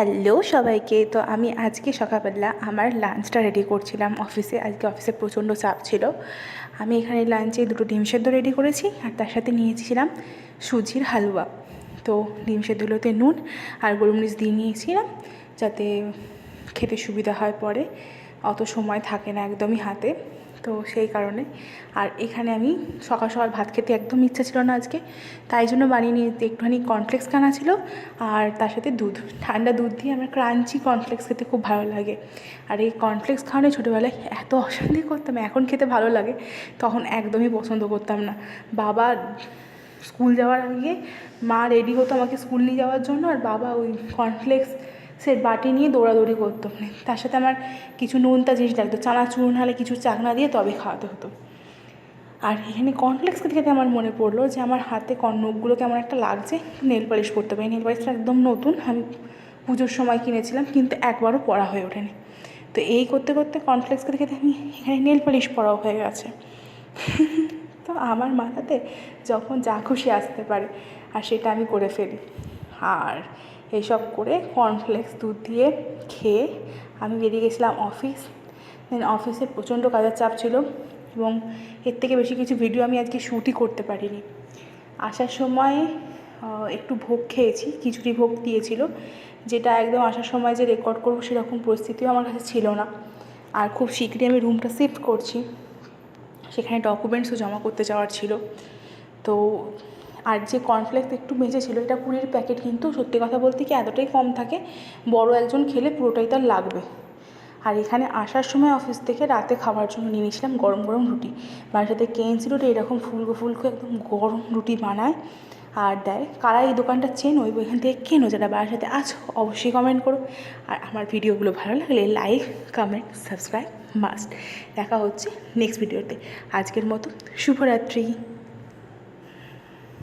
Hello সবাইকে। তো আমি আজকে সকালবেলা আমার লাঞ্চটা রেডি করছিলাম অফিসে। আজকে অফিসে প্রচণ্ড চাপ ছিল। আমি এখানে লাঞ্চে 2টো ডিম সেদ্ধ রেডি করেছি, আর তার সাথে নিয়েছিলাম সুজির হালুয়া। তো ডিম সেদ্ধগুলোতে নুন আর গোলমরিচ দিয়ে নিয়েছিলাম, যাতে খেতে সুবিধা হয়, পরে অত সময় থাকে না একদমই হাতে, তো সেই কারণে। আর এখানে আমি সকাল সকাল ভাত খেতে একদম ইচ্ছা ছিল না আজকে, তাই জন্য বানিয়ে নিয়ে একটুখানি কর্নফ্লেক্স কেনা ছিল, আর তার সাথে দুধ, ঠান্ডা দুধ দিয়ে আমার ক্রাঞ্চি কর্নফ্লেক্স খেতে খুব ভালো লাগে। আর এই কর্নফ্লেক্স খাওয়ানো ছোটোবেলায় এত অশান্তি করতাম, এখন খেতে ভালো লাগে, তখন একদমই পছন্দ করতাম না। বাবা স্কুল যাওয়ার আগে মা রেডি হতো আমাকে স্কুল নিয়ে যাওয়ার জন্য, আর বাবা ওই কর্নফ্লেক্স সে বাটি নিয়ে দৌড়াদৌড়ি করতো, তার সাথে আমার কিছু নোনতা জিনিস লাগতো, চানাচুর নাহলে কিছু চাকনা দিয়ে তবে খাওয়াতে হতো। আর এখানে কর্নফ্লেক্স খেতে খেতে আমার মনে পড়লো যে আমার হাতে নখগুলো কেমন একটা লাগছে, নেল পালিশ করতে হবে। নেল পালিশটা একদম নতুন, আমি পুজোর সময় কিনেছিলাম, কিন্তু একবারও পরা হয়ে ওঠেনি। তো এই করতে করতে কর্নফ্লেক্স খেতে খেতে আমি এখানে নেল পালিশ পরাও হয়ে গেছে। তো আমার মাথাতে যখন যা খুশি আসতে পারে আর সেটা আমি করে ফেলি। আর এইসব করে কর্নফ্লেক্স দুধ দিয়ে খেয়ে আমি বেরিয়ে গেছিলাম অফিস। দেন অফিসে প্রচণ্ড কাজের চাপ ছিল, এবং এর থেকে বেশি কিছু ভিডিও আমি আজকে শ্যুটই করতে পারিনি। আসার সময় একটু ভোগ খেয়েছি, খিচুড়ি ভোগ দিয়েছিল, যেটা একদম আসার সময় যে রেকর্ড করবো সেরকম পরিস্থিতিও আমার কাছে ছিল না। আর খুব শীঘ্রই আমি রুমটা শিফট করছি, সেখানে ডকুমেন্টসও জমা করতে যাওয়ার ছিল। তো আর যে কর্নফ্লেক্স একটু বেঁচে ছিল, এটা 20 প্যাকেট, কিন্তু সত্যি কথা বলতে কি এতটাই কম থাকে, বড় একজন খেলে পুরোটাই তার লাগবে। আর এখানে আসার সময় অফিস থেকে রাতে খাবার জন্য নিয়ে নিয়েছিলাম গরম গরম রুটি। বাড়ির সাথে কেএনসি রুটি এরকম ফুলকো ফুলকো একদম গরম রুটি বানায় আর দেয়। কারা এই দোকানটা চেনো, ওইখান থেকে কেনো, যারা বাড়ির সাথে আছো অবশ্যই কমেন্ট করো। আর আমার ভিডিওগুলো ভালো লাগলে লাইক, কমেন্ট, সাবস্ক্রাইব মাস্ট। দেখা হচ্ছে নেক্সট ভিডিওতে। আজকের মতো শুভরাত্রি।